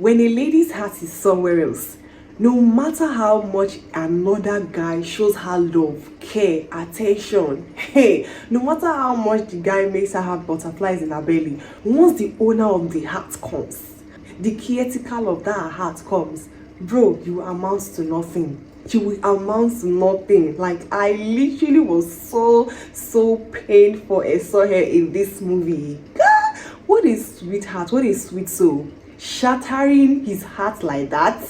when a lady's heart is somewhere else, no matter how much another guy shows her love, care, attention, hey, no matter how much the guy makes her have butterflies in her belly, once the owner of the heart comes, the caretaker of that heart comes, bro, you amount to nothing. You will amount to nothing. Like, I literally was so pained for Esohe in this movie. What a sweetheart, what a sweet soul, shattering his heart like that.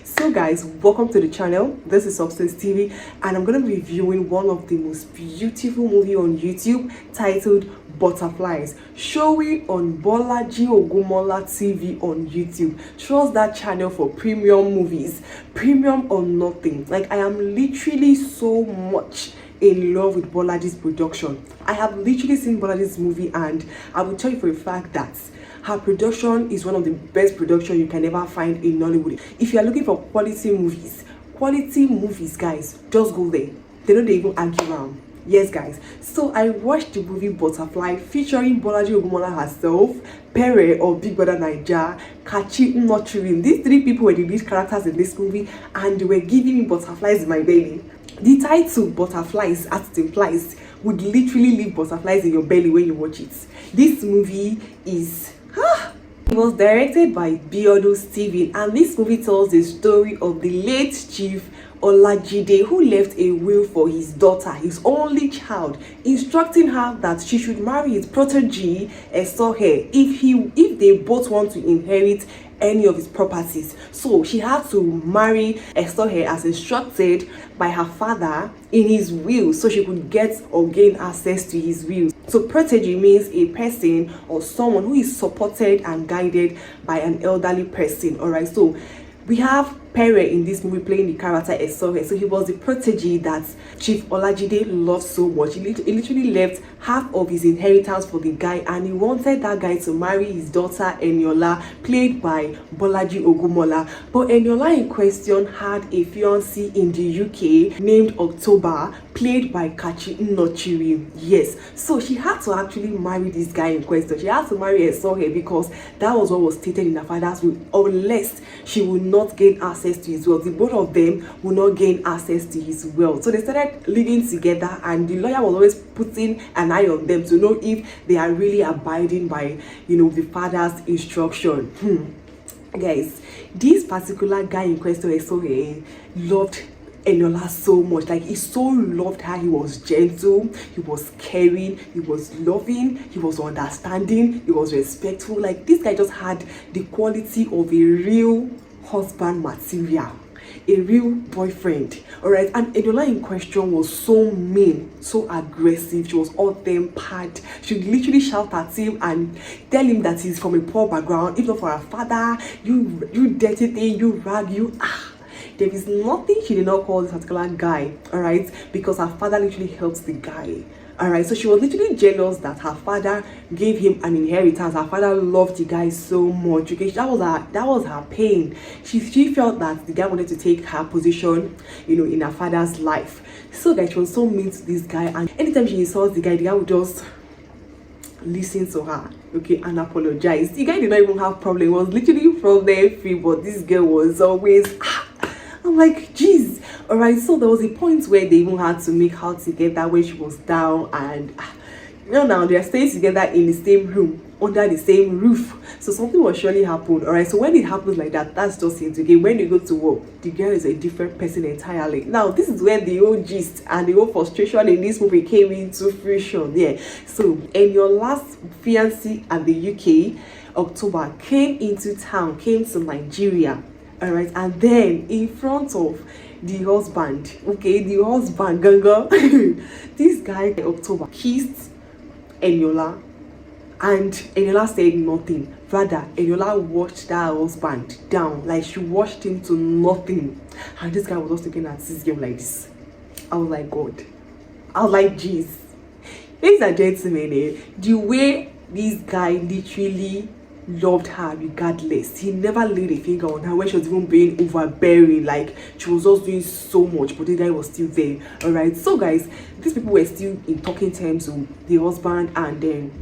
So guys, welcome to the channel. This is Substance TV, and I'm gonna be reviewing one of the most beautiful movie on YouTube titled Butterflies, showing on Bolaji Ogunmola TV on YouTube. Trust that channel for premium movies, premium or nothing. Like, I am literally so much in love with Bolaji's production. I have literally seen Bolaji's movie, and I will tell you for a fact that her production is one of the best production you can ever find in Nollywood. If you are looking for quality movies, guys, just go there. They don't even argue around. Yes, guys. So I watched the movie Butterfly featuring Bolaji Ogunmola herself, Pere or Big Brother Naija, Kachi, Nnochiri. These three people were the lead characters in this movie, and they were giving me butterflies in my belly. The title Butterflies, as it implies, would literally leave butterflies in your belly when you watch it. This movie is it was directed by Biodo Steven, and this movie tells the story of the late Chief Olajide, who left a will for his daughter, his only child, instructing her that she should marry his protege Esohe if they both want to inherit any of his properties. So she had to marry Esohe as instructed by her father in his will, so she could get or gain access to his will. So protege means a person or someone who is supported and guided by an elderly person. All right, so we have Pere in this movie playing the character Esohe. So he was the protege that Chief Olajide loved so much. He literally left half of his inheritance for the guy, and he wanted that guy to marry his daughter Eniola, played by Bolaji Ogunmola. But Eniola in question had a fiancé in the UK named October, played by Kachi Nnochiri. Yes, so she had to actually marry this guy in question. She had to marry Esohe because that was what was stated in her father's will, unless she would not gain access to his wealth. The both of them will not gain access to his wealth. So they started living together, and the lawyer was always putting an eye on them to know if they are really abiding by, the father's instruction. Guys, this particular guy in question, Esohe, loved Eniola so much. Like, he so loved her. He was gentle, he was caring, he was loving, he was understanding, he was respectful. Like, this guy just had the quality of a real husband material, a real boyfriend. All right, and Eniola in question was so mean, so aggressive. She was all tempered. She would literally shout at him and tell him that he's from a poor background. If not for her father, you dirty thing, you rag, you there is nothing she did not call this particular guy. All right, because her father literally helped the guy. All right, so she was literally jealous that her father gave him an inheritance. Her father loved the guy so much. Okay, that was her pain. She felt that the guy wanted to take her position, in her father's life. So that she was so mean to this guy, and anytime she insults the guy would just listen to her, okay, and apologize. The guy did not even have problem. It was literally problem free, but this girl was always I'm like, geez. All right, so there was a point where they even had to make out together when she was down, and now they're staying together in the same room, under the same roof. So something will surely happen. All right, so when it happens like that, that's just it. Okay, when they go to work, the girl is a different person entirely. Now, this is where the whole gist and the whole frustration in this movie came into fruition. Yeah, so in your last fiancé at the UK, October, came into town, came to Nigeria. All right, and then in front of the husband, okay, the husband, Ganga, this guy October kissed Eniola, and Eniola said nothing. Rather, Eniola watched that husband down, like she watched him to nothing, and this guy was just looking at this girl like this. I was like, God. I was like, jeez. Ladies and gentlemen, the way this guy literally loved her regardless. He never laid a finger on her when she was even being overbearing. Like, she was just doing so much, but the guy was still there. All right, so guys, these people were still in talking terms with the husband, and then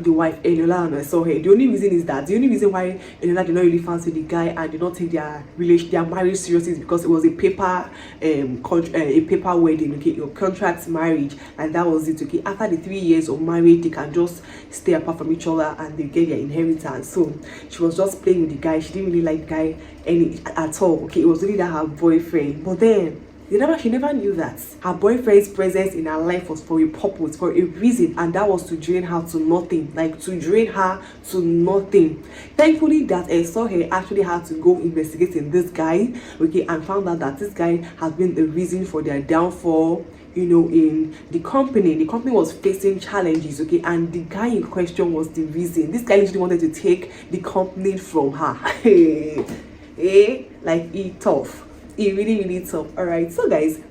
the wife Eniola and I saw her. The only reason is that the only reason why Eniola did not really fancy the guy and did not take their marriage seriously is because it was a paper a paper wedding, okay, your contract marriage, and that was it, okay. After the 3 years of marriage, they can just stay apart from each other and they get their inheritance. So she was just playing with the guy. She didn't really like the guy at all, okay. It was really that her boyfriend, but then she never knew that her boyfriend's presence in her life was for a purpose, for a reason, and that was to drain her to nothing, like to drain her to nothing. Thankfully that I saw her actually had to go investigating this guy, okay, and found out that this guy has been the reason for their downfall, you know, in the company. The company was facing challenges, okay, and the guy in question was the reason. This guy literally wanted to take the company from her. Like it tough. It really tough. All right, so guys,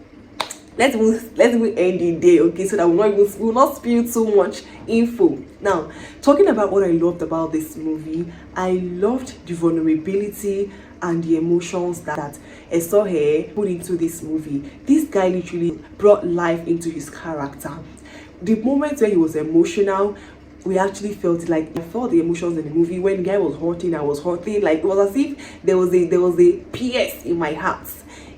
let's end the day, okay, so that we'll not spill too much info. Now, talking about what I loved about this movie, I loved the vulnerability and the emotions that I saw her put into this movie. This guy literally brought life into his character. The moments where he was emotional, we actually felt it. Like I felt the emotions in the movie. When the guy was hurting, I was hurting. Like it was as if there was a PS in my heart.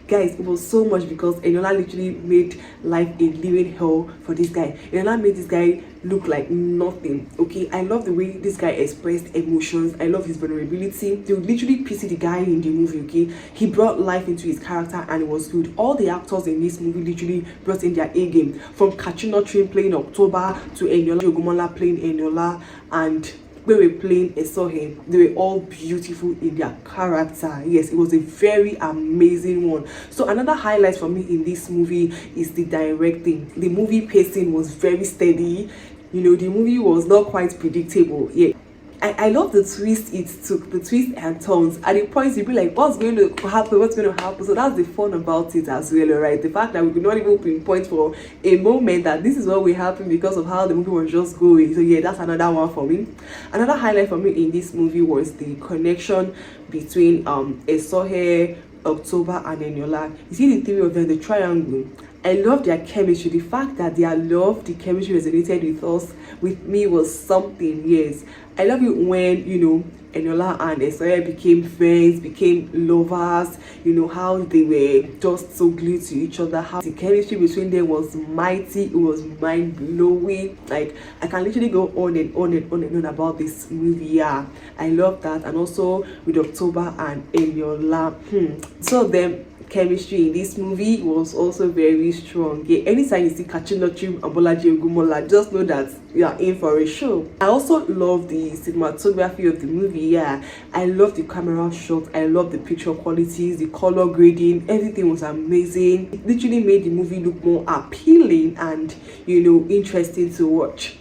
Guys, it was so much because Eniola literally made life a living hell for this guy. Eniola made this guy look like nothing, okay. I love the way this guy expressed emotions. I love his vulnerability. They would literally pity the guy in the movie, okay. He brought life into his character and it was good. All the actors in this movie literally brought in their A game. From Kachi Nnochiri playing October to Ogunmola playing Eniola, and when we were playing Esohe, they were all beautiful in their character. Yes, it was a very amazing one. So another highlight for me in this movie is the directing. The movie pacing was very steady. You know, the movie was not quite predictable. Yeah, I love the twist it took, the twist and turns. At the point you'd be like, what's going to happen? So that's the fun about it as well, right? The fact that we could not even pinpoint for a moment that this is what will happen because of how the movie was just going. So yeah, that's another one for me. Another highlight for me in this movie was the connection between Esohe, October, and Eniola. You see the three of them, the triangle. I love their chemistry. The fact that their love, the chemistry resonated with me was something. Yes, I love it when, you know, Eniola and Esohe became friends, became lovers. You know how they were just so glued to each other. How the chemistry between them was mighty. It was mind blowing. Like I can literally go on and on about this movie. Yeah, I love that. And also with October and Eniola, so them chemistry in this movie was also very strong. Yeah, anytime you see Kachi, Nnochiri and Bolaji Ogunmola, just know that you are in for a show. I also love the cinematography of the movie. Yeah, I love the camera shots. I love the picture qualities, the color grading. Everything was amazing. It literally made the movie look more appealing and, you know, interesting to watch.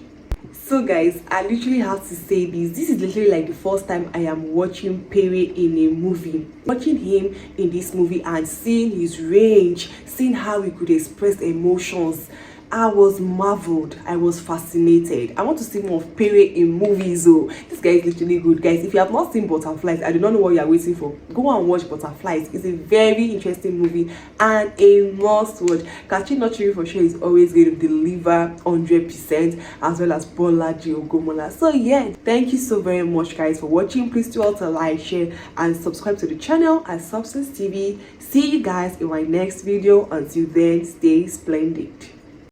So guys, I literally have to say this is literally like the first time I am watching Pere in a movie. Watching him in this movie and seeing his range, seeing how he could express emotions, I was marveled. I was fascinated. I want to see more of Pere in movies. Oh, this guy is literally good. Guys, if you have not seen Butterflies, I do not know what you are waiting for. Go and watch Butterflies. It's a very interesting movie and a must watch. Kachi Nnochiri for sure is always going to deliver 100%, as well as Bolaji Ogunmola. So yeah, thank you so very much guys for watching. Please do also like, share and subscribe to the channel at Substance TV. See you guys in my next video. Until then, stay splendid.